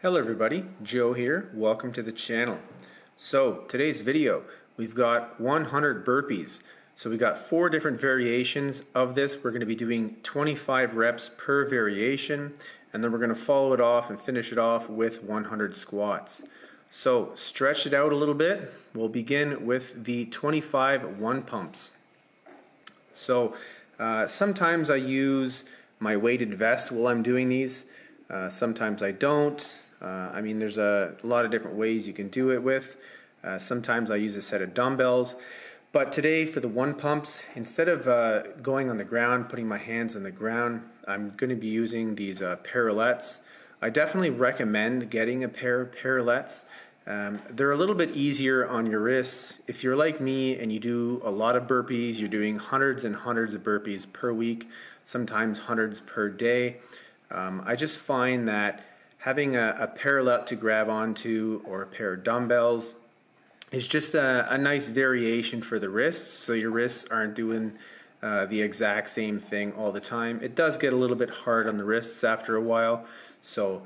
Hello everybody, Joe here. Welcome to the channel. So today's video, we've got 100 burpees. So we got 4 different variations of this. We're going to be doing 25 reps per variation, and then we're going to follow it off and finish it off with 100 squats. So stretch it out a little bit. We'll begin with the 25 one pumps. So sometimes I use my weighted vest while I'm doing these. Sometimes I don't. I mean, there's a lot of different ways you can do it with. Sometimes I use a set of dumbbells. But today for the one pumps, instead of going on the ground, putting my hands on the ground, I'm going to be using these parallettes. I definitely recommend getting a pair of parallettes. They're a little bit easier on your wrists. If you're like me and you do a lot of burpees, you're doing hundreds and hundreds of burpees per week, sometimes hundreds per day. I just find that having a parallel to grab onto or a pair of dumbbells is just a nice variation for the wrists, so your wrists aren't doing the exact same thing all the time. It does get a little bit hard on the wrists after a while, so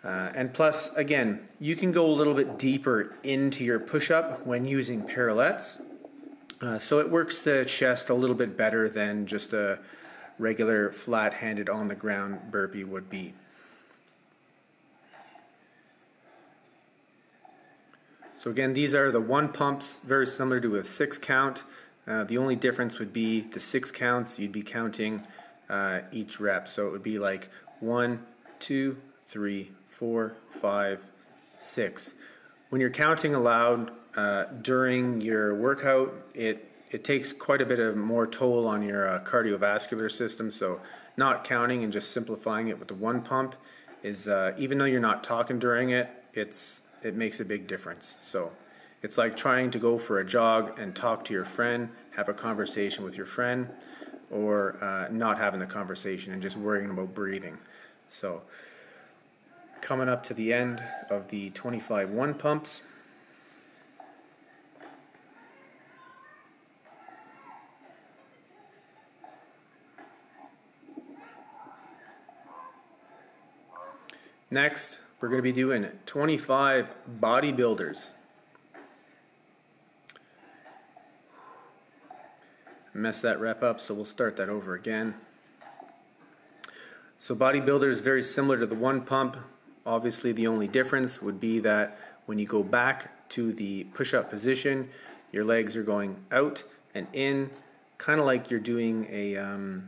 and plus, again, you can go a little bit deeper into your push-up when using parallettes, so it works the chest a little bit better than just a regular flat-handed on the ground burpee would be. So again, these are the one pumps, very similar to a 6 count. The only difference would be the 6 counts, you'd be counting each rep. So it would be like 1, 2, 3, 4, 5, 6. When you're counting aloud during your workout, it takes quite a bit of more toll on your cardiovascular system. So not counting and just simplifying it with the one pump is, even though you're not talking during it, it makes a big difference. So it's like trying to go for a jog and talk to your friend, have a conversation with your friend, or not having the conversation and just worrying about breathing. So coming up to the end of the 25 one pumps. Next, we're going to be doing 25 bodybuilders. Messed that rep up, so we'll start that over again. So bodybuilder is very similar to the one pump. Obviously, the only difference would be that when you go back to the push-up position, your legs are going out and in, kind of like you're doing a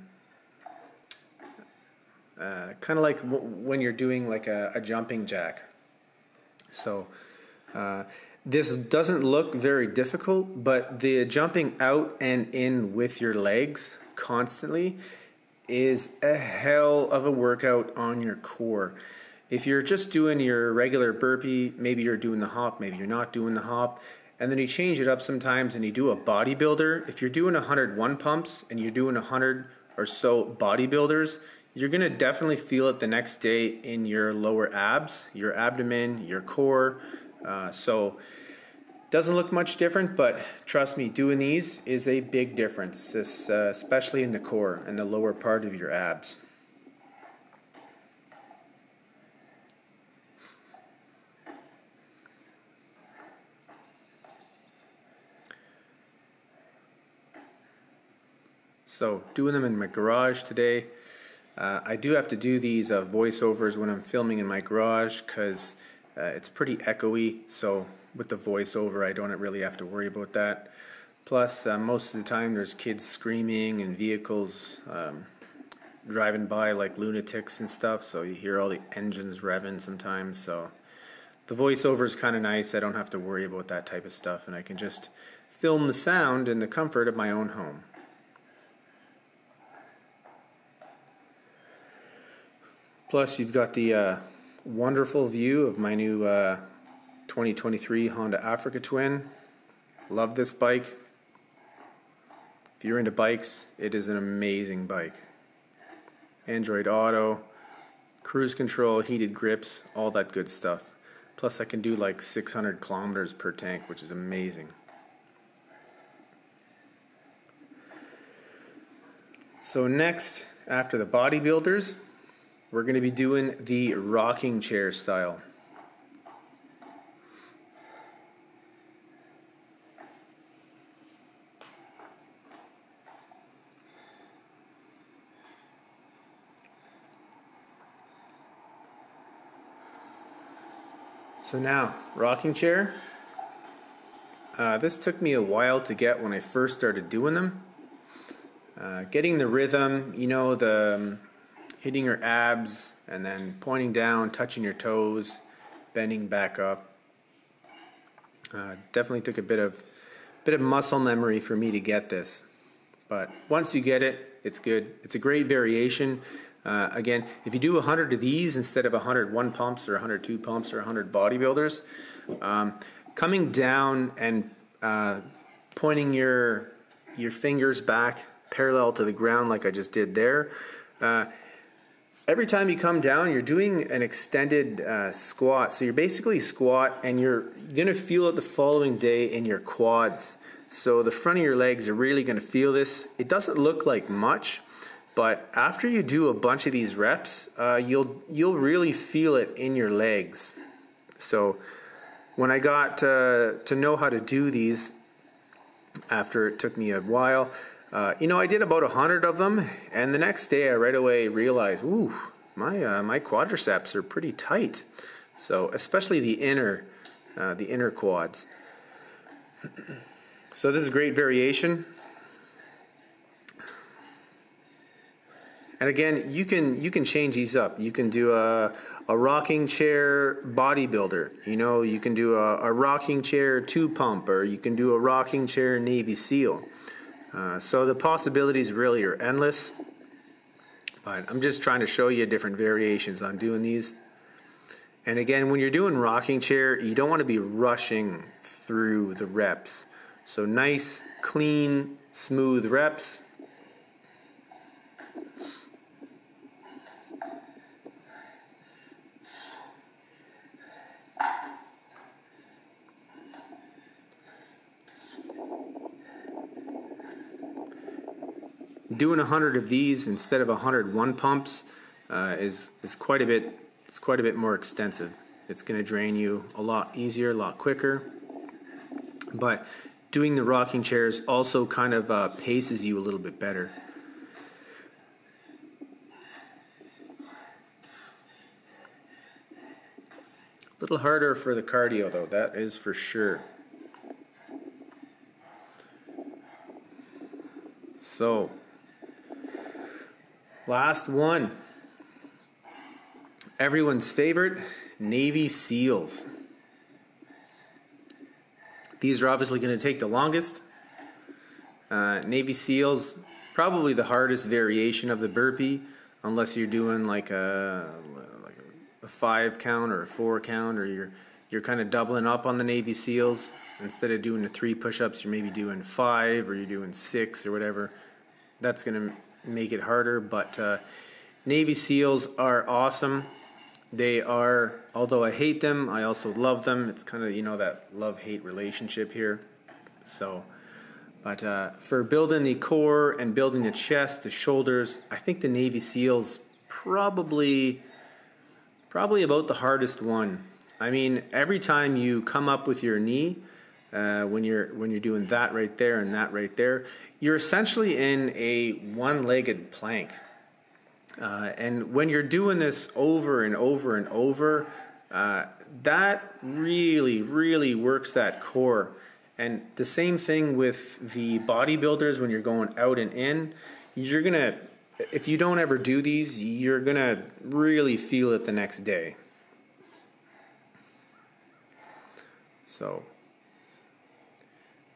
kind of like when you're doing like a jumping jack. So this doesn't look very difficult, but the jumping out and in with your legs constantly is a hell of a workout on your core. If you're just doing your regular burpee, maybe you're doing the hop, maybe you're not doing the hop, and then you change it up sometimes and you do a bodybuilder. If you're doing 101 pumps and you're doing 100 or so bodybuilders, you're going to definitely feel it the next day in your lower abs, your abdomen, your core. So it doesn't look much different, but trust me, doing these is a big difference, especially in the core and the lower part of your abs. So doing them in my garage today. I do have to do these voiceovers when I'm filming in my garage because it's pretty echoey, so with the voiceover I don't really have to worry about that. Plus most of the time there's kids screaming and vehicles driving by like lunatics and stuff, so you hear all the engines revving sometimes. So the voiceover is kind of nice. I don't have to worry about that type of stuff, and I can just film the sound in the comfort of my own home. Plus, you've got the wonderful view of my new 2023 Honda Africa Twin. Love this bike. If you're into bikes, it is an amazing bike. Android Auto, cruise control, heated grips, all that good stuff. Plus, I can do like 600 kilometers per tank, which is amazing. So next, after the bodybuilders, we're going to be doing the rocking chair style. So now, rocking chair. This took me a while to get when I first started doing them. Getting the rhythm, you know, the hitting your abs and then pointing down, touching your toes, bending back up. Definitely took a bit of muscle memory for me to get this. But once you get it, it's good. It's a great variation. Again, if you do 100 of these instead of 101 pumps or 102 pumps or 100 bodybuilders, coming down and pointing your fingers back parallel to the ground like I just did there. Every time you come down, you're doing an extended squat. So you're basically squat and you're going to feel it the following day in your quads. So the front of your legs are really going to feel this. It doesn't look like much, but after you do a bunch of these reps, you'll really feel it in your legs. So when I got to know how to do these, after it took me a while, you know, I did about 100 of them, and the next day I right away realized, ooh, my quadriceps are pretty tight. So especially the inner quads. So this is a great variation. And again, you can change these up. You can do a rocking chair bodybuilder. You know, you can do a rocking chair 2-pump, or you can do a rocking chair Navy SEAL. So the possibilities really are endless. But I'm just trying to show you different variations on doing these. And again, when you're doing rocking chair, you don't want to be rushing through the reps. So nice, clean, smooth reps. Doing 100 of these instead of 101 pumps is quite a bit more extensive. It's going to drain you a lot easier, a lot quicker. But doing the rocking chairs also kind of paces you a little bit better. A little harder for the cardio though, that is for sure. So, last one. Everyone's favorite, Navy SEALs. These are obviously going to take the longest. Navy SEALs, probably the hardest variation of the burpee, unless you're doing like a 5 count or a 4 count, or you're kind of doubling up on the Navy SEALs. Instead of doing the 3 push-ups, you're maybe doing 5, or you're doing 6 or whatever. That's going to make it harder, but Navy SEALs are awesome. They are, although I hate them, I also love them. It's kind of, you know, that love-hate relationship here. So, but for building the core and building the chest, the shoulders, I think the Navy SEALs probably about the hardest one. I mean, every time you come up with your knee, when you're doing that right there and that right there, you're essentially in a one-legged plank. And when you're doing this over and over and over, that really works that core. And the same thing with the bodybuilders when you're going out and in. You're gonna, if you don't ever do these, you're gonna really feel it the next day. So,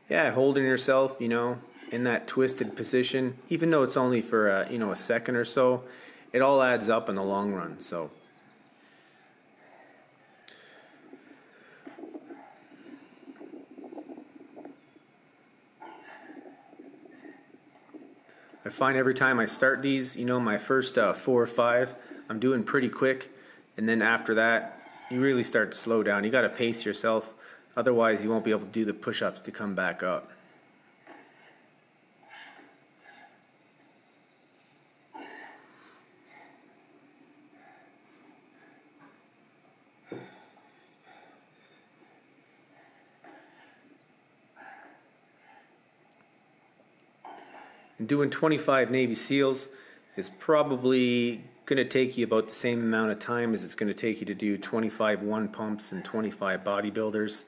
yeah, holding yourself, you know, in that twisted position, even though it's only for a second or so, it all adds up in the long run. So I find every time I start these, you know, my first 4 or 5, I'm doing pretty quick, and then after that, you really start to slow down. You got to pace yourself, otherwise you won't be able to do the push-ups to come back up. And doing 25 Navy SEALs is probably going to take you about the same amount of time as it's going to take you to do 25 one pumps and 25 bodybuilders.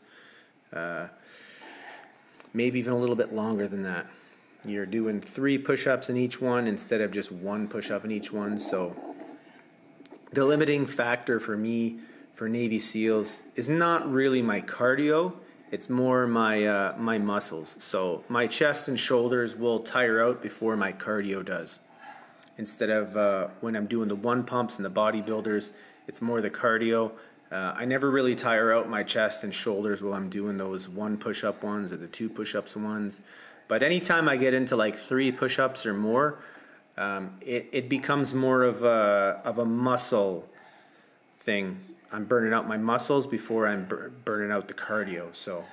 Maybe even a little bit longer than that. You're doing 3 push-ups in each one instead of just 1 push-up in each one. So the limiting factor for me for Navy SEALs is not really my cardio. It's more my my muscles. So my chest and shoulders will tire out before my cardio does. Instead of when I'm doing the 1 pumps and the bodybuilders, it's more the cardio. I never really tire out my chest and shoulders while I'm doing those 1 push-up ones or the 2 push-ups ones. But anytime I get into like 3 push-ups or more, it becomes more of a muscle thing. I'm burning out my muscles before I'm burning out the cardio. So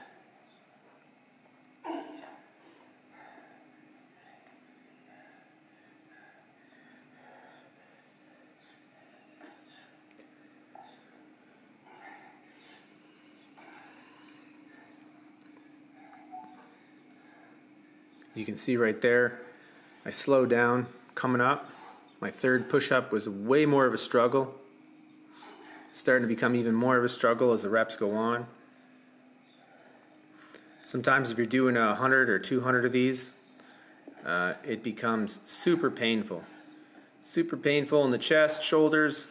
you can see right there, I slowed down coming up. My 3rd push-up was way more of a struggle. Starting to become even more of a struggle as the reps go on. Sometimes if you're doing 100 or 200 of these, it becomes super painful. Super painful in the chest, shoulders,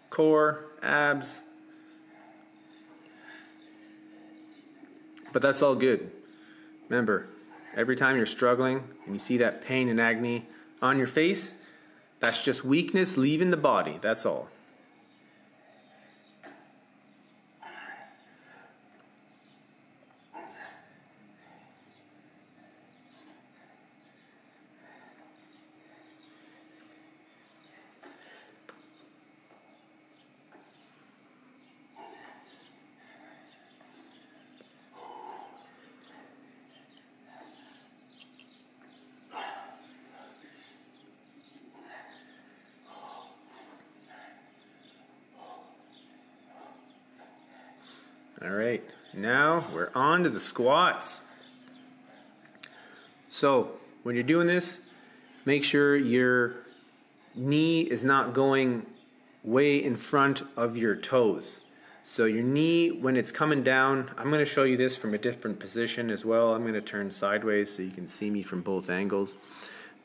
core, abs. But that's all good. Remember, every time you're struggling and you see that pain and agony on your face, that's just weakness leaving the body. That's all. All right, now we're on to the squats. So when you're doing this, make sure your knee is not going way in front of your toes. So your knee, when it's coming down, I'm going to show you this from a different position as well. I'm going to turn sideways so you can see me from both angles.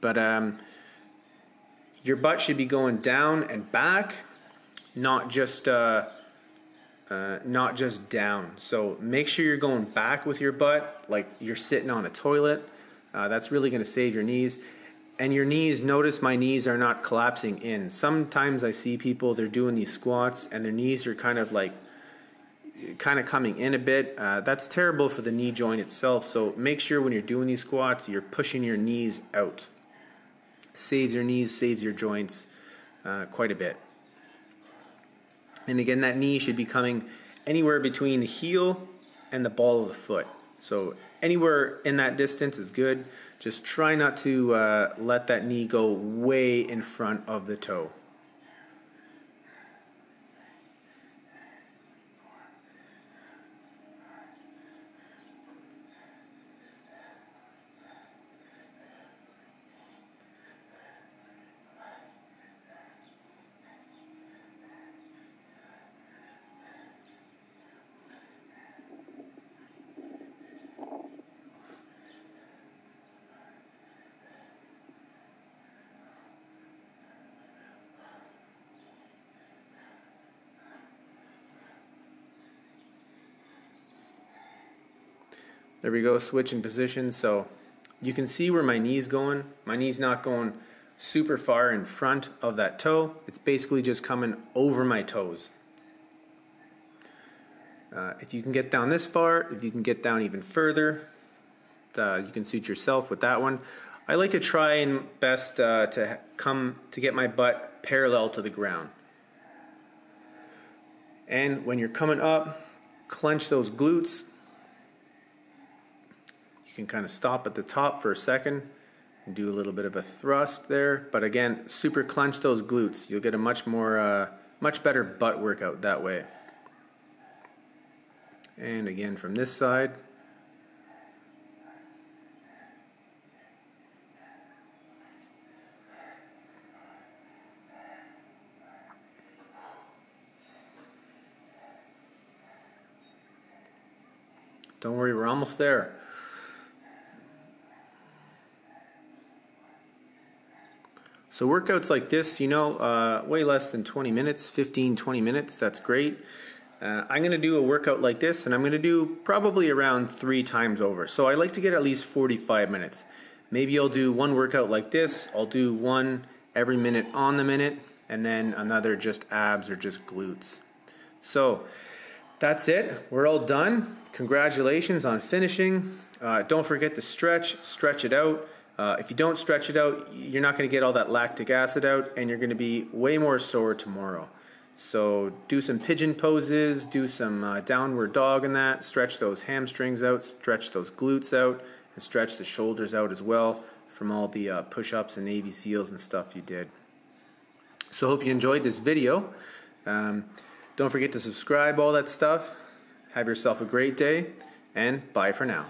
But your butt should be going down and back, not just down. So make sure you're going back with your butt like you're sitting on a toilet. That's really going to save your knees. And your knees, notice my knees are not collapsing in. Sometimes I see people, they're doing these squats and their knees are kind of coming in a bit. That's terrible for the knee joint itself. So make sure when you're doing these squats, you're pushing your knees out. Saves your knees, saves your joints quite a bit. And again, that knee should be coming anywhere between the heel and the ball of the foot. So anywhere in that distance is good. Just try not to let that knee go way in front of the toe. There we go, switching positions. So you can see where my knee's going. My knee's not going super far in front of that toe. It's basically just coming over my toes. If you can get down this far, if you can get down even further, you can suit yourself with that one. I like to try and best to get my butt parallel to the ground. And when you're coming up, clench those glutes. You can kind of stop at the top for a second and do a little bit of a thrust there. But again, super clench those glutes. You'll get a much better butt workout that way. And again, from this side. Don't worry, we're almost there. So workouts like this, you know, way less than 20 minutes, 15-20 minutes, that's great. I'm going to do a workout like this, and I'm going to do probably around 3 times over. So I like to get at least 45 minutes. Maybe I'll do one workout like this. I'll do one every minute on the minute, and then another just abs or just glutes. So that's it. We're all done. Congratulations on finishing. Don't forget to stretch it out. If you don't stretch it out, you're not going to get all that lactic acid out, and you're going to be way more sore tomorrow. So do some pigeon poses, do some downward dog in that, stretch those hamstrings out, stretch those glutes out, and stretch the shoulders out as well from all the push-ups and Navy SEALs and stuff you did. So hope you enjoyed this video. Don't forget to subscribe, all that stuff. Have yourself a great day, and bye for now.